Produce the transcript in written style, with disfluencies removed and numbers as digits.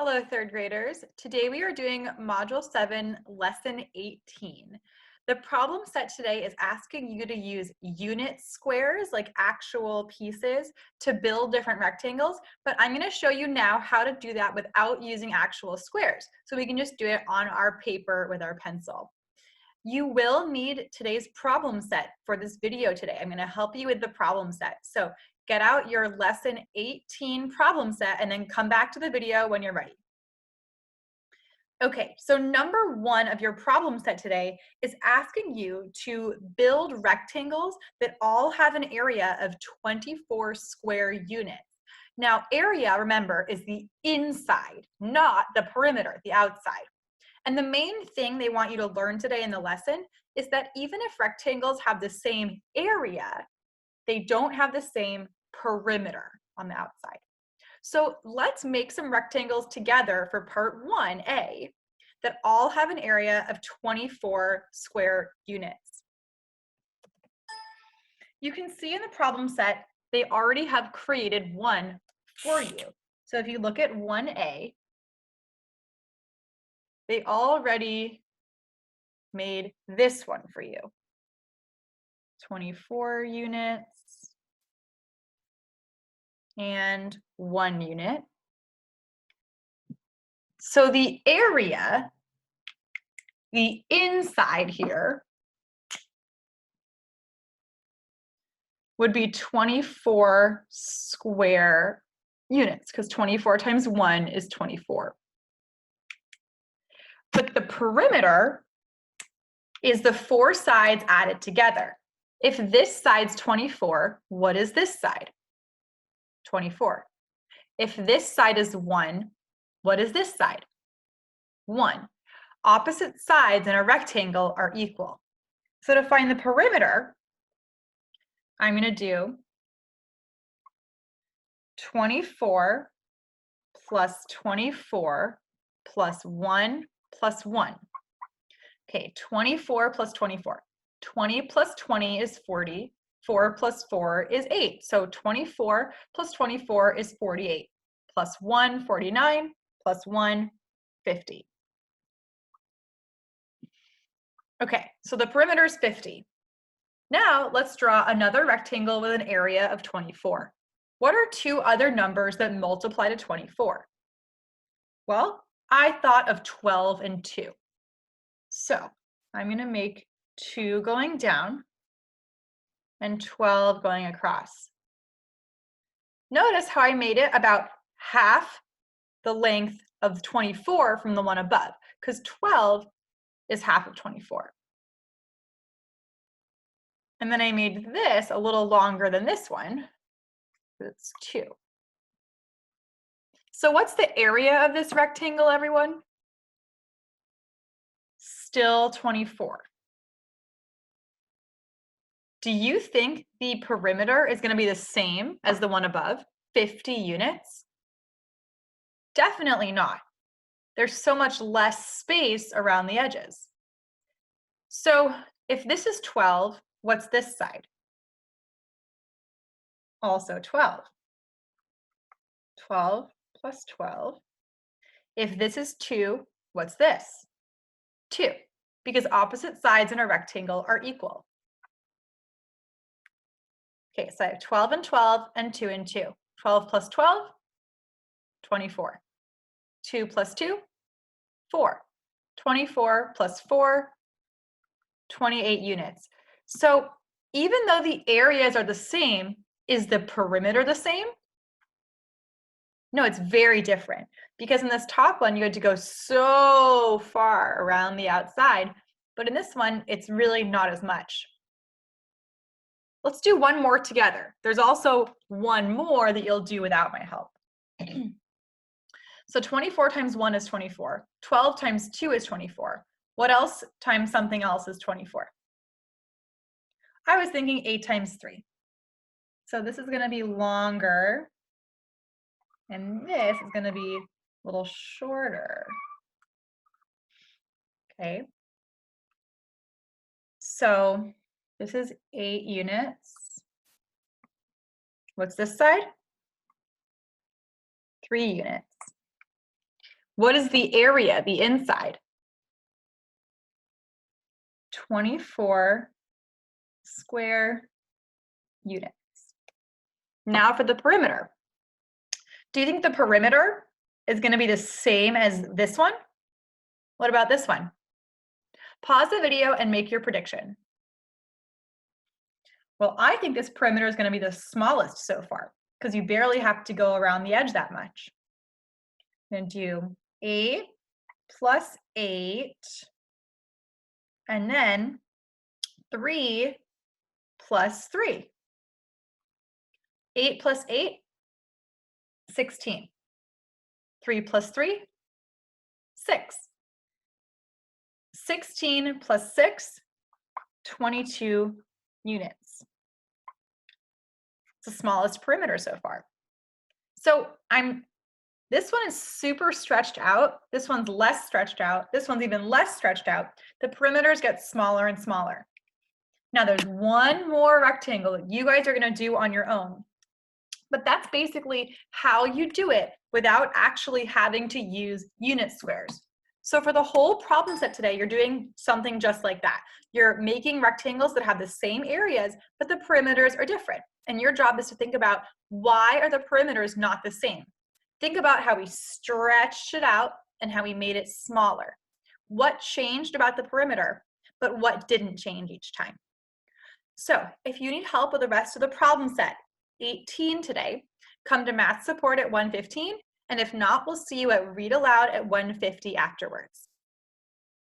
Hello, third graders. Today we are doing Module 7, Lesson 18. The problem set today is asking you to use unit squares, like actual pieces, to build different rectangles, but I'm going to show you now how to do that without using actual squares. So we can just do it on our paper with our pencil. You will need today's problem set for this video today. I'm going to help you with the problem set. So get out your lesson 18 problem set and then come back to the video when you're ready. Okay, so number one of your problem set today is asking you to build rectangles that all have an area of 24 square units. Now, area, remember, is the inside, not the perimeter, the outside. And the main thing they want you to learn today in the lesson is that even if rectangles have the same area, they don't have the same perimeter on the outside. So let's make some rectangles together for part 1A that all have an area of 24 square units. You can see in the problem set, they already have created one for you. So if you look at 1A, they already made this one for you. 24 units and 1 unit. So the area, the inside here, would be 24 square units, because 24 times 1 is 24. But the perimeter is the 4 sides added together. If this side's 24, what is this side? 24. If this side is 1, what is this side? 1. Opposite sides in a rectangle are equal. So to find the perimeter, I'm going to do 24 plus 24 plus 1 plus 1. Okay, 24 plus 24. 20 plus 20 is 40. 4 plus 4 is 8. So 24 plus 24 is 48. Plus 1, 49. Plus 1, 50. Okay, so the perimeter is 50. Now let's draw another rectangle with an area of 24. What are two other numbers that multiply to 24? Well, I thought of 12 and 2. So I'm going to make 2 going down and 12 going across. Notice how I made it about half the length of 24 from the one above, because 12 is half of 24. And then I made this a little longer than this one. It's 2. So what's the area of this rectangle, everyone? Still 24. Do you think the perimeter is going to be the same as the one above, 50 units? Definitely not. There's so much less space around the edges. So if this is 12, what's this side? Also 12. 12 plus 12. If this is 2, what's this? 2, because opposite sides in a rectangle are equal. Okay, so I have 12 and 12 and 2 and 2. 12 plus 12, 24. 2 plus 2, 4. 24 plus 4, 28 units. So even though the areas are the same, is the perimeter the same? No, it's very different, because in this top one, you had to go so far around the outside, but in this one, it's really not as much. Let's do one more together. There's also one more that you'll do without my help. So 24 times 1 is 24. 12 times 2 is 24. What else times something else is 24? I was thinking 8 times 3. So this is going to be longer, and this is going to be a little shorter. Okay. So this is 8 units. What's this side? 3 units. What is the area, the inside? 24 square units. Now for the perimeter. Do you think the perimeter is going to be the same as this one? What about this one? Pause the video and make your prediction. Well, I think this perimeter is going to be the smallest so far because you barely have to go around the edge that much. I'm going to do 8 plus 8, and then 3 plus 3. 8 plus 8, 16. 3 plus 3, 6. 16 plus 6, 22 units. It's the smallest perimeter so far. So this one is super stretched out. This one's less stretched out. This one's even less stretched out. The perimeters get smaller and smaller. Now there's one more rectangle that you guys are going to do on your own. But that's basically how you do it without actually having to use unit squares. So for the whole problem set today, you're doing something just like that. You're making rectangles that have the same areas, but the perimeters are different. And your job is to think about, why are the perimeters not the same? Think about how we stretched it out and how we made it smaller. What changed about the perimeter, but what didn't change each time? So if you need help with the rest of the problem set, 18 today, come to math support at 1:15, and if not, we'll see you at Read Aloud at 1:50 afterwards.